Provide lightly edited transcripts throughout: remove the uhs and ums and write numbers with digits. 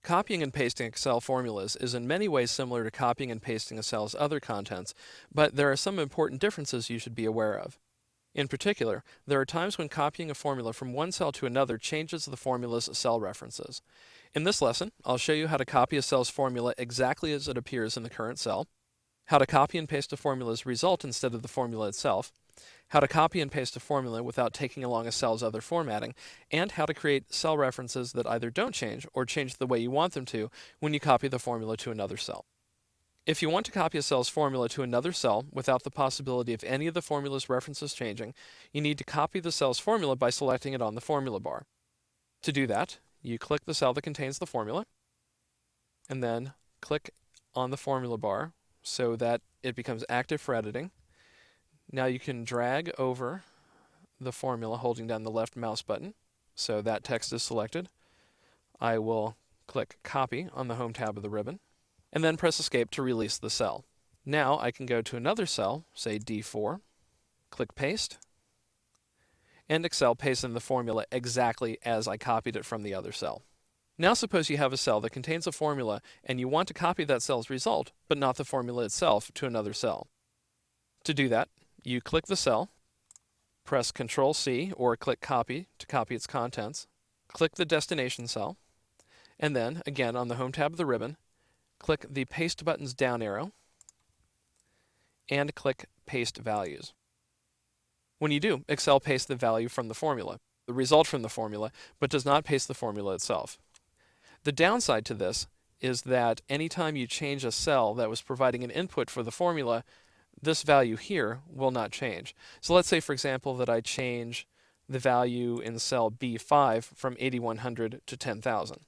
Copying and pasting Excel formulas is in many ways similar to copying and pasting a cell's other contents, but there are some important differences you should be aware of. In particular, there are times when copying a formula from one cell to another changes the formula's cell references. In this lesson, I'll show you how to copy a cell's formula exactly as it appears in the current cell, how to copy and paste a formula's result instead of the formula itself, how to copy and paste a formula without taking along a cell's other formatting, and how to create cell references that either don't change or change the way you want them to when you copy the formula to another cell. If you want to copy a cell's formula to another cell without the possibility of any of the formula's references changing, you need to copy the cell's formula by selecting it on the formula bar. To do that, you click the cell that contains the formula, and then click on the formula bar so that it becomes active for editing. Now you can drag over the formula holding down the left mouse button, so that text is selected. I will click Copy on the Home tab of the ribbon, and then press Escape to release the cell. Now I can go to another cell, say D4, click Paste, and Excel pastes in the formula exactly as I copied it from the other cell. Now suppose you have a cell that contains a formula and you want to copy that cell's result, but not the formula itself, to another cell. To do that, you click the cell, press Ctrl-C or click Copy to copy its contents, click the destination cell, and then, again on the Home tab of the ribbon, click the Paste button's down arrow, and click Paste Values. When you do, Excel pastes the value from the formula, the result from the formula, but does not paste the formula itself. The downside to this is that anytime you change a cell that was providing an input for the formula, this value here will not change. So let's say, for example, that I change the value in cell B5 from 8100 to 10,000.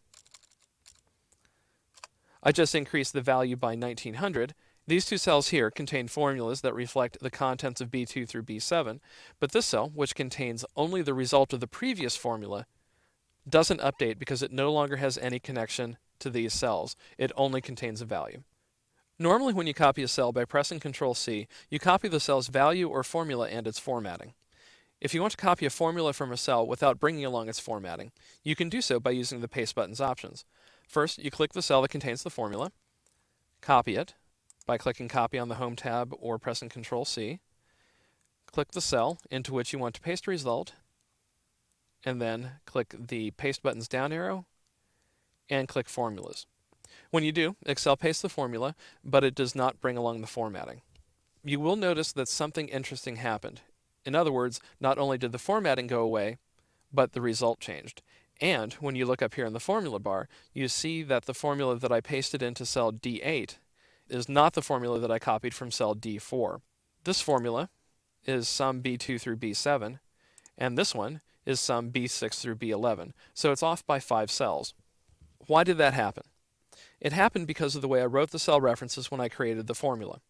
I just increased the value by 1900. These two cells here contain formulas that reflect the contents of B2 through B7, but this cell, which contains only the result of the previous formula, doesn't update because it no longer has any connection to these cells. It only contains a value. Normally when you copy a cell by pressing Ctrl-C, you copy the cell's value or formula and its formatting. If you want to copy a formula from a cell without bringing along its formatting, you can do so by using the Paste button's options. First, you click the cell that contains the formula, copy it by clicking Copy on the Home tab or pressing Ctrl-C, click the cell into which you want to paste a result, and then click the Paste button's down arrow and click Formulas. When you do, Excel pastes the formula, but it does not bring along the formatting. You will notice that something interesting happened. In other words, not only did the formatting go away, but the result changed. And when you look up here in the formula bar, you see that the formula that I pasted into cell D8 is not the formula that I copied from cell D4. This formula is sum B2 through B7, and this one is sum B6 through B11, so it's off by 5 cells. Why did that happen? It happened because of the way I wrote the cell references when I created the formula.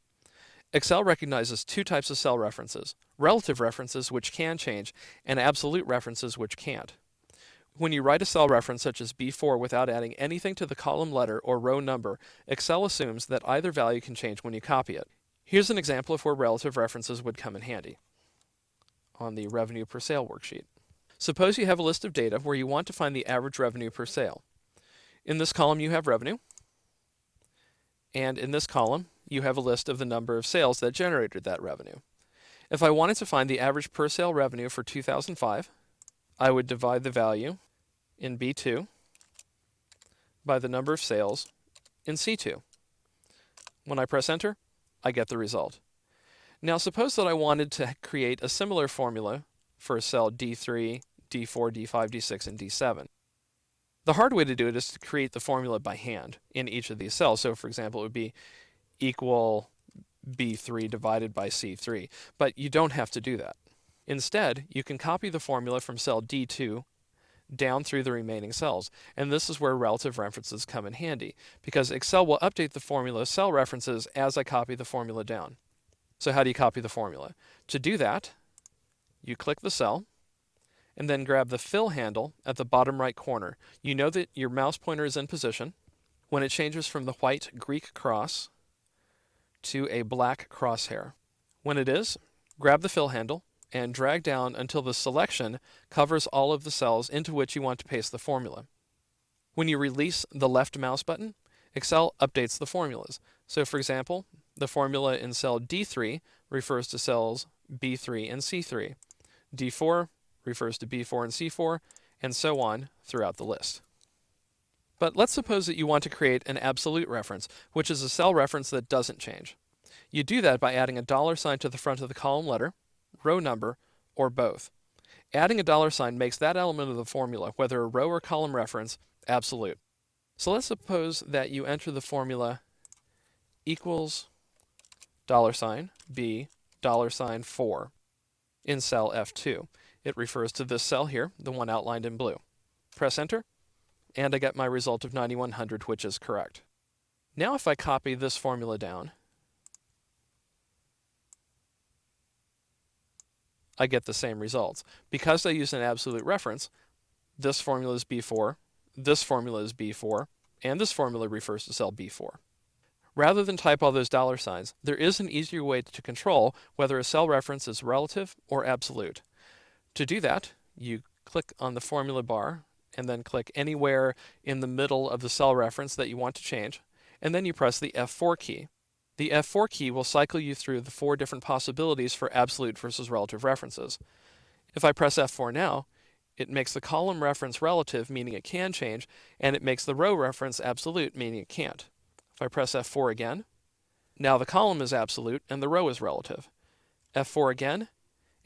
Excel recognizes two types of cell references: relative references, which can change, and absolute references, which can't. When you write a cell reference such as B4 without adding anything to the column letter or row number, Excel assumes that either value can change when you copy it. Here's an example of where relative references would come in handy on the revenue per sale worksheet. Suppose you have a list of data where you want to find the average revenue per sale. In this column you have revenue, and in this column you have a list of the number of sales that generated that revenue. If I wanted to find the average per sale revenue for 2005, I would divide the value in B2 by the number of sales in C2. When I press enter, I get the result. Now suppose that I wanted to create a similar formula for cell D3, D4, D5, D6, and D7. The hard way to do it is to create the formula by hand in each of these cells. So for example, it would be equal B3 divided by C3, but you don't have to do that. Instead, you can copy the formula from cell D2 down through the remaining cells, and this is where relative references come in handy, because Excel will update the formula cell references as I copy the formula down. So how do you copy the formula? To do that, you click the cell, and then grab the fill handle at the bottom right corner. You know that your mouse pointer is in position when it changes from the white Greek cross to a black crosshair. When it is, grab the fill handle and drag down until the selection covers all of the cells into which you want to paste the formula. When you release the left mouse button, Excel updates the formulas. So for example, the formula in cell D3 refers to cells B3 and C3. D4 refers to B4 and C4, and so on throughout the list. But let's suppose that you want to create an absolute reference, which is a cell reference that doesn't change. You do that by adding a $sign to the front of the column letter, row number, or both. Adding a $sign makes that element of the formula, whether a row or column reference, absolute. So let's suppose that you enter the formula equals $, B, $, 4 in cell F2. It refers to this cell here, the one outlined in blue. Press enter, and I get my result of 9100, which is correct. Now if I copy this formula down, I get the same results. Because I use an absolute reference, this formula is B4, this formula is B4, and this formula refers to cell B4. Rather than type all those $signs, there is an easier way to control whether a cell reference is relative or absolute. To do that, you click on the formula bar and then click anywhere in the middle of the cell reference that you want to change, and then you press the F4 key. The F4 key will cycle you through the 4 different possibilities for absolute versus relative references. If I press F4 now, it makes the column reference relative, meaning it can change, and it makes the row reference absolute, meaning it can't. If I press F4 again, now the column is absolute and the row is relative. F4 again,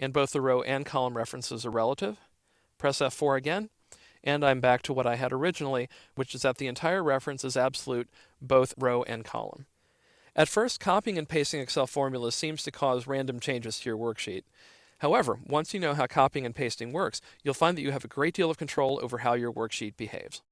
and both the row and column references are relative. Press F4 again, and I'm back to what I had originally, which is that the entire reference is absolute, both row and column. At first, copying and pasting Excel formulas seems to cause random changes to your worksheet. However, once you know how copying and pasting works, you'll find that you have a great deal of control over how your worksheet behaves.